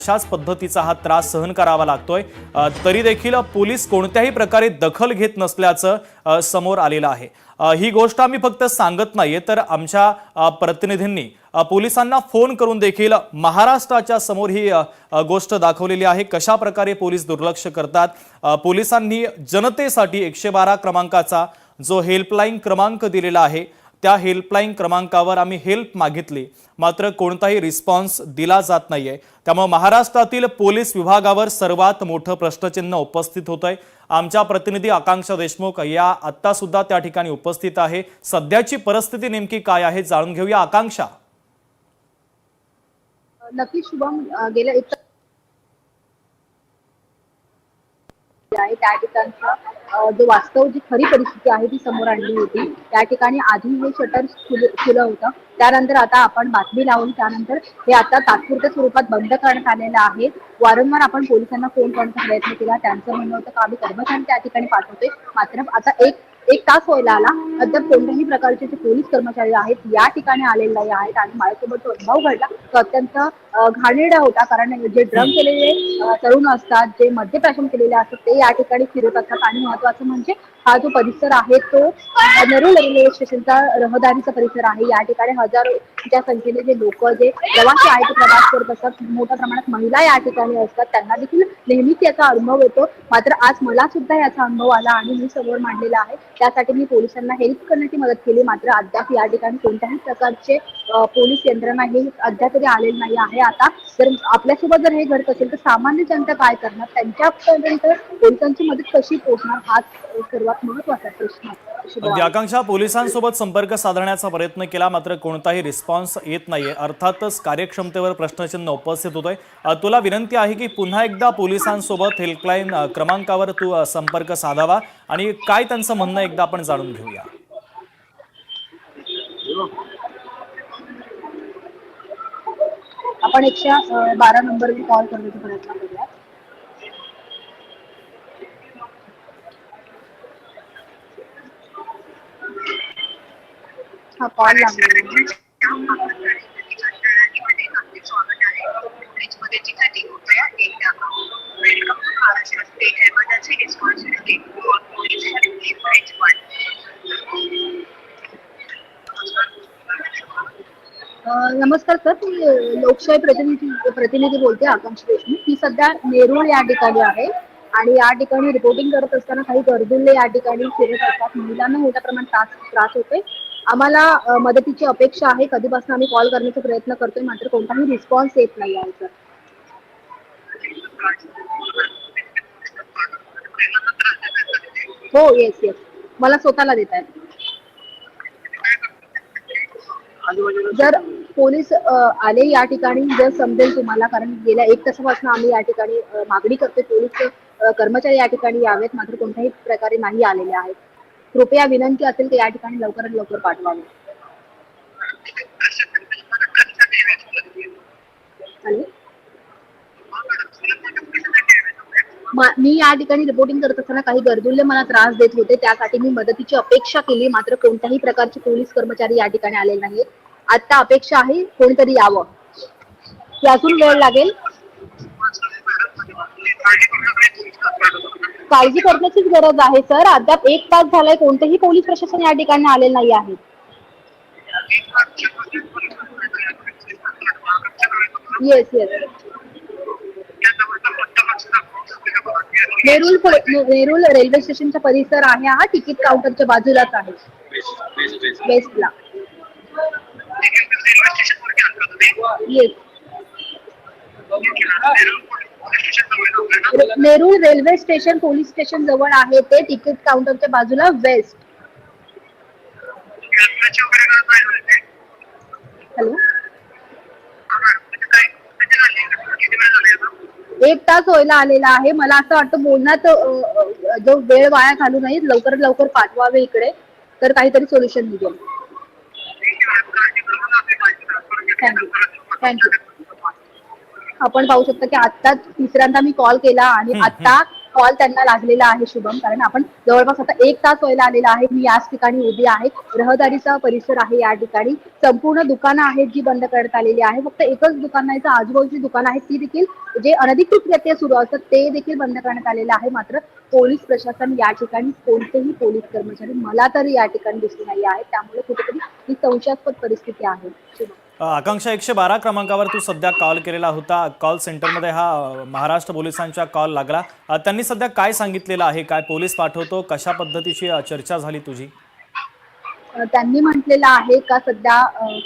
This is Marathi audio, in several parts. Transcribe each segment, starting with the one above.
अशाच पद्धतीचा हा त्रास सहन करावा लागतोय। तरी देखील पोलीस कोणत्याही प्रकारे दखल घेत नसल्याचं समोर आलेलं आहे। ही गोष्ट आम्ही फक्त सांगत नाहीये, तर आमच्या प्रतिनिधींनी पोलिसांना फोन करून देखील महाराष्ट्राच्या समोर ही गोष्ट दाखवलेली आहे। कशा प्रकारे पोलीस दुर्लक्ष करतात। पोलिसांनी जनतेसाठी 112 क्रमांकाचा जो हेल्पलाईन क्रमांक दिलेला आहे, त्या हेल्पलाईन क्रमांकावर आम्ही हेल्प मागितली, मात्र कोणताही रिस्पॉन्स दिला जात नाहीये। त्यामुळे महाराष्ट्रातील पोलीस विभागावर सर्वात मोठं प्रश्नचिन्ह उपस्थित होतंय। आमच्या प्रतिनिधी आकांक्षा देशमुख या आता सुद्धा त्या ठिकाणी उपस्थित आहे। सध्याची परिस्थिती नेमकी काय आहे जाणून घेऊया। आकांक्षा, नक्की शुभम, गेल्या एक आहे त्या ठिकाणचा जो वास्तव जी खरी परिस्थिती आहे ती समोर आणली होती। त्या ठिकाणी आधी हे शटर खुलं होतं, त्यानंतर आता आपण बातमी लावून त्यानंतर हे आता तात्पुरत्या स्वरूपात बंद करण्यात आलेलं आहे। वारंवार आपण पोलिसांना फोन करण्याचा प्रयत्न केला, त्यांचं म्हणणं होतं का आम्ही कर्मचारी त्या ठिकाणी पाठवतोय, मात्र आता एक तास व्हायला आला, अद्याप कोणत्याही प्रकारचे जे पोलीस कर्मचारी आहेत या ठिकाणी आलेले नाही आहेत। आणि माझ्यासोबत जो अनुभव घडला तो अत्यंत घाणेरडा होता, कारण जे ड्रंक केलेले तरुण असतात, जे मद्यप्राशन केलेले असतात ते या ठिकाणी फिरत असतात। आणि महत्वाचं म्हणजे हा जो परिसर आहे तो नेरूळ रेल्वे स्टेशनचा रहदारीचा परिसर आहे। या ठिकाणी हजारोच्या संख्येने जे लोक जे प्रवासी आहेत ते प्रवास करत असतात, मोठ्या प्रमाणात महिला या ठिकाणी असतात, त्यांना देखील नेहमीच याचा अनुभव येतो। मात्र आज मला सुद्धा याचा अनुभव आला आणि मी समोर मांडलेला आहे। त्यासाठी मी पोलिसांना हेल्प करण्याची मदत केली, मात्र अद्याप या ठिकाणी कोणत्याही प्रकारचे पोलीस यंत्रणा हे अद्याप तरी आलेली नाही आहे। आता जर आपल्यासोबत जर हे घडत असेल तर सामान्य जनता काय करणार, त्यांच्यापर्यंत पोलिसांची मदत कशी पोहोचणार, हाच सर्वात महत्वाचा प्रश्न आहे। आकांक्षा, पोलिसांसोबत संपर्क साधण्याचा प्रयत्न केला, मात्र कोणताही रिस्पॉन्स येत नाहीये। अर्थातच कार्यक्षमतेवर प्रश्नचिन्ह उपस्थित होतोय। तुला विनंती आहे की पुन्हा एकदा पोलिसांसोबत हेल्पलाईन क्रमांकावर तू संपर्क साधावा आणि काय त्यांचं म्हणणं एकदा आपण जाणून घेऊया। आपण 112 नंबरवर कॉल करण्याचा प्रयत्न करूया। हा कॉल लागला। नमस्कार सर, मी लोकशाही प्रतिनिधी बोलते आकांक्षा देशमुख। मी सध्या नेरूळ या ठिकाणी आहे आणि या ठिकाणी रिपोर्टिंग करत असताना काही गरजुल्ले या ठिकाणी फिरत असतात, महिलांना मोठ्या प्रमाणात त्रास होतोय। आम्हाला मदतीची अपेक्षा आहे, कधीपासून आम्ही कॉल करण्याचा प्रयत्न करतोय, मात्र कोणताही रिस्पॉन्स येत नाही आहे सर। हो, येस, मला स्वतःला देत आहेत। जर पोलीस आले या ठिकाणी, जर समजेल तुम्हाला, कारण गेल्या 1 तासापासून आम्ही या ठिकाणी मागणी करतोय पोलीस कर्मचारी या ठिकाणी यावेत, मात्र कोणत्याही प्रकारे नाही आलेले आहेत। कृपया विनंती असेल की या ठिकाणी लवकरात लवकर पाठवावे। मी या ठिकाणी रिपोर्टिंग करत असताना काही गरजुल्ले मला त्रास देत होते, त्यासाठी मी मदतीची अपेक्षा केली, मात्र कोणत्याही प्रकारचे पोलीस कर्मचारी या ठिकाणी आलेले नाहीत। आता अपेक्षा आहे कोणीतरी यावं, यातून वेळ लागेल। काळजी करण्याचीच गरज आहे सर, अद्याप 1 तास झालाय, कोणतेही पोलीस प्रशासन या ठिकाणी आलेलं नाही आहे। येस, नेरूळ रेल्वे स्टेशनचा परिसर आहे हा, तिकीट काउंटरच्या बाजूलाच आहे, वेस्टला। Yes, Nerul railway station police station जवळ आहे ते, तिकीट काउंटरच्या बाजूला वेस्ट। हॅलो, 1 तास व्हायला आलेला आहे। मला असं वाटतं बोलण्यात जो वेळ वाया घालू नये, लवकरात लवकर पाठवावे इकडे, तर काहीतरी सोल्युशन निघेल। थँक्यू। आपण पाहू शकता की आता तिसऱ्यांदा मी कॉल केला आणि आता कॉल त्यांना लागलेला आहे शुभम, कारण आपण जवळपास आता 1 तास व्हायला आलेला आहे. मी याच ठिकाणी उभी आहे. रहदारीचा परिसर आहे या ठिकाणी. संपूर्ण दुकानं आहेत जी बंद करण्यात आलेली आहे. फक्त एकच दुकान नाही तर आजूबाजूची दुकानं आहेत ती देखील जे अनधिकृतरित्या सुरू असतात ते देखील बंद करण्यात आलेलं आहे. मात्र पोलीस प्रशासन या ठिकाणी कोणतेही पोलीस कर्मचारी मला तरी या ठिकाणी दिसले नाही आहेत. त्यामुळे कुठेतरी ही संशयास्पद परिस्थिती आहे. शुभम. आकांक्षा 112 क्रमांकावर तू सध्या कॉल केलेला होता. कॉल सेंटरमध्ये हा महाराष्ट्र पोलिसांचा कॉल लागला. त्यांनी सध्या काय सांगितलेलं आहे? काय पोलीस पाठवतो? कशा पद्धतीची चर्चा झाली तुझी? त्यांनी म्हटलेलं आहे का सध्या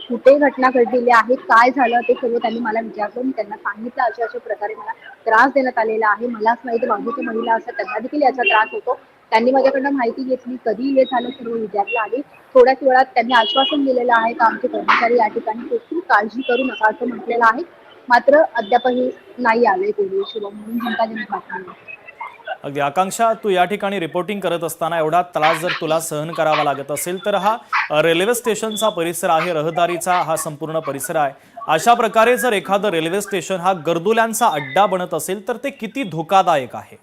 कुठे घटना घडलेली आहे, काय झालं ते सर्व त्यांनी मला विचारलं. मी त्यांना सांगितलं अशा प्रकारे मला त्रास देण्यात आलेला आहे. मलाच नाही तर बाजूच्या महिला असतात त्यांना देखील याचा त्रास होतो. त्यांनी माझ्याकडनं माहिती घेतली, कधी हे झालं सर्व विचारलं आणि थोड्याच वेळात त्यांनी आश्वासन दिलेलं आहे का आमचे कर्मचारी या ठिकाणी खूप काळजी करू नका असं म्हटलेलं आहे. मात्र अद्यापही नाही आले पोलीस. शुभम, म्हणून चिंताजनक बातमी आहे. अगदी आकांक्षा, तू या ठिकाणी रिपोर्टिंग करत असताना एवढा त्रास जर तुला सहन करावा लागत असेल तर हा रेल्वे स्टेशनचा परिसर आहे, रहदारीचा हा संपूर्ण परिसर आहे. अशा प्रकारे जर एखादं रेल्वे स्टेशन हा गर्दुल्यांचा अड्डा बनत असेल तर ते किती धोकादायक आहे?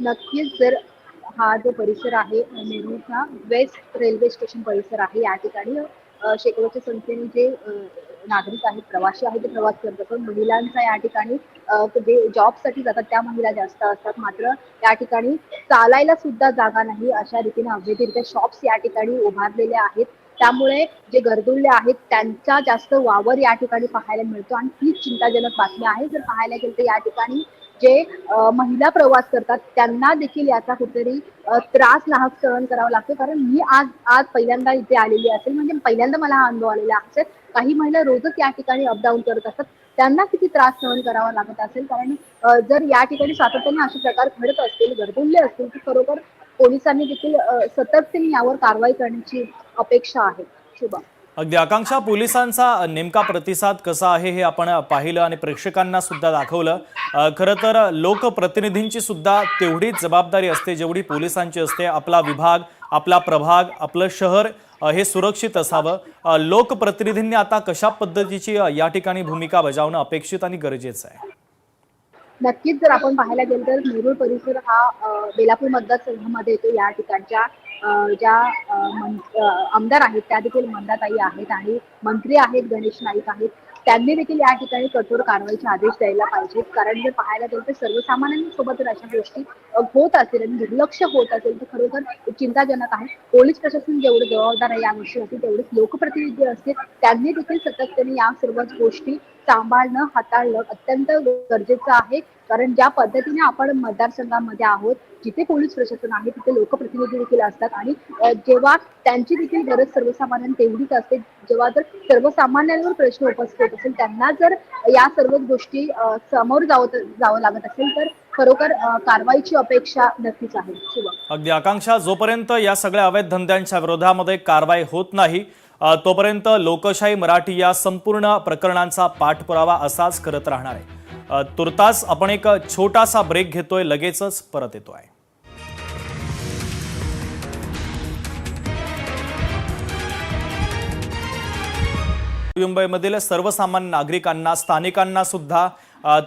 नक्कीच जर हा जो परिसर आहे नेरूळचा वेस्ट रेल्वे स्टेशन परिसर आहे या ठिकाणी शेकडोच्या संख्येने जे नागरिक आहेत प्रवासी आहेत ते प्रवास करत असतात. महिलांचा या ठिकाणी जे जॉबसाठी जातात त्या महिला जास्त असतात. मात्र या ठिकाणी चालायला सुद्धा जागा नाही अशा रीतीने अवैधरित्या शॉप्स या ठिकाणी उभारलेले आहेत. त्यामुळे जे गरजुले आहेत त्यांचा जास्त वावर या ठिकाणी पाहायला मिळतो आणि हीच चिंताजनक बातमी आहे. जर पाहायला गेलं तर या ठिकाणी जे महिला प्रवास करतात त्यांना देखील याचा कुठेतरी त्रास नाहक सहन करावा लागतो. कारण मी आज पहिल्यांदा इथे आलेली असेल, म्हणजे पहिल्यांदा मला हा अनुभव आलेला असेल. काही महिला रोजच या ठिकाणी अपडाऊन करत असतात, त्यांना किती त्रास सहन करावा लागत असेल. कारण जर या ठिकाणी सातत्याने असे प्रकार घडत असतील, गरजुले असतील तर खरोखर पोलिसांनी देखील सतर्कतेने यावर कारवाई करण्याची अपेक्षा आहे. शुभम. अगदी आकांक्षा, पोलिसांचा नेमका प्रतिसाद कसा आहे हे आपण पाहिलं आणि प्रेक्षकांना सुद्धा दाखवलं. खरं तर लोकप्रतिनिधींची सुद्धा तेवढीच जबाबदारी असते जेवढी पोलिसांची असते. आपला विभाग, आपला प्रभाग, आपलं शहर हे सुरक्षित असावं. लोकप्रतिनिधींनी आता कशा पद्धतीची या ठिकाणी भूमिका बजावणं अपेक्षित आणि गरजेचं आहे? नक्कीच जर आपण पाहायला गेलं तर नेरूळ परिसर हा बेलापूर मतदारसंघामध्ये येतो. या ठिकाणच्या ज्या आमदार आहेत त्या देखील मंदाताई आहेत आणि मंत्री आहेत गणेश नाईक आहेत. त्यांनी देखील या ठिकाणी कठोर कारवाईचे आदेश द्यायला पाहिजेत. कारण जर पाहायला गेलं तर सर्वसामान्यांसोबत जर अशा गोष्टी होत असेल आणि दुर्लक्ष होत असेल तर खरोखर चिंताजनक आहे. पोलीस प्रशासन जेवढं जबाबदार आहे या गोष्टीवरती तेवढेच लोकप्रतिनिधी असतील त्यांनी देखील सतर्कतेने या सर्व गोष्टी सांभाळणं हाताळणं अत्यंत गरजेचं आहे. कारण ज्या पद्धतीने आपण मतदारसंघामध्ये आहोत जिथे पोलीस प्रशासन आहे तिथे लोकप्रतिनिधी देखील असतात आणि जेव्हा त्यांची देखील गरज सर्वसामान्यांना तेवढीच असते. जेव्हा जर सर्वसामान्यांवर प्रश्न उपस्थित होत असेल त्यांना जर या सर्व गोष्टी समोर जावं लागत असेल तर खरोखर कारवाईची अपेक्षा नक्कीच आहे. शुभम. अगदी आकांक्षा, जोपर्यंत या सगळ्या अवैध धंद्यांच्या विरोधामध्ये कारवाई होत नाही तोपर्यंत लोकशाही मराठी या संपूर्ण प्रकरणांचा पाठपुरावा असाच करत राहणार आहे. तुर्तास आपण एक छोटासा ब्रेक घेतोय, लगेचच परत येतोय. मुंबईमधील सर्वसामान्य नागरिकांना, स्थानिकांना सुद्धा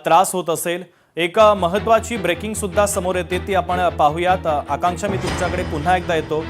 त्रास होत असेल. एक महत्त्वाची ब्रेकिंग सुद्धा समोर येते ती आपण पाहूयात. आकांक्षा, मी तुमच्याकडे पुन्हा एकदा येतो.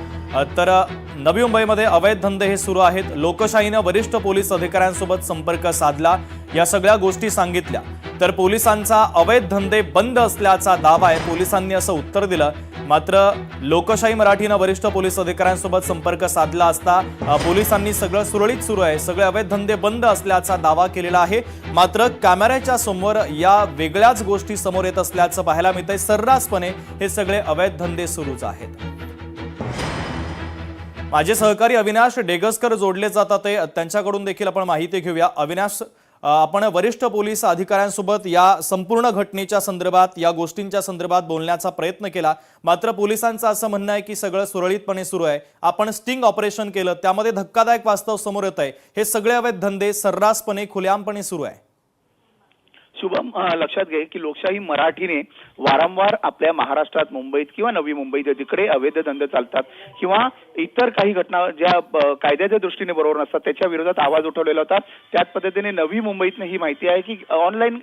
तर नवी मुंबईमध्ये अवैध धंदे हे सुरू आहेत. लोकशाहीनं वरिष्ठ पोलीस अधिकाऱ्यांसोबत संपर्क साधला, या सगळ्या गोष्टी सांगितल्या तर पोलिसांचा अवैध धंदे बंद असल्याचा दावा आहे. पोलिसांनी असं उत्तर दिलं. मात्र लोकशाही मराठीनं वरिष्ठ पोलीस अधिकाऱ्यांसोबत संपर्क साधला असता पोलिसांनी सगळं सुरळीत सुरू आहे, सगळे अवैध धंदे बंद असल्याचा दावा केलेला आहे. मात्र कॅमेऱ्याच्या समोर या वेगळ्याच गोष्टी समोर येत असल्याचं पाहायला मिळतंय. सर्रासपणे हे सगळे अवैध धंदे सुरूच आहेत. माझे सहकारी अविनाश डेगसकर जोडले जातात, त्यांच्याकडून देखील आपण माहिती घेऊया. अविनाश, आपण वरिष्ठ पोलीस अधिकाऱ्यांसोबत या संपूर्ण घटनेच्या संदर्भात, या गोष्टींच्या संदर्भात बोलण्याचा प्रयत्न केला. मात्र पोलिसांचं असं म्हणणं आहे की सगळं सुरळीतपणे सुरू आहे. आपण स्टिंग ऑपरेशन केलं, त्यामध्ये धक्कादायक वास्तव समोर येत आहे. हे सगळे अवैध धंदे सर्रासपणे खुलेआमपणे सुरू आहे. शुभम, लक्षात घे की लोकशाही मराठीने वारंवार आपल्या महाराष्ट्रात, मुंबईत किंवा नवी मुंबईत जिकडे अवैध धंदे चालतात किंवा इतर काही घटना ज्या कायद्याच्या दृष्टीने बरोबर नसतात त्याच्या विरोधात आवाज उठवलेला होता. त्याच पद्धतीने नवी मुंबईतनं ही माहिती आहे की ऑनलाईन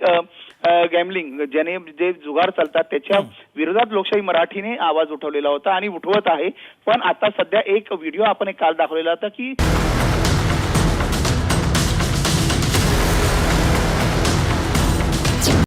गॅमलिंग ज्याने जे जुगार चालतात त्याच्या विरोधात लोकशाही मराठीने आवाज उठवलेला होता आणि उठवत आहे. पण आता सध्या एक व्हिडिओ आपण काल दाखवलेला होता की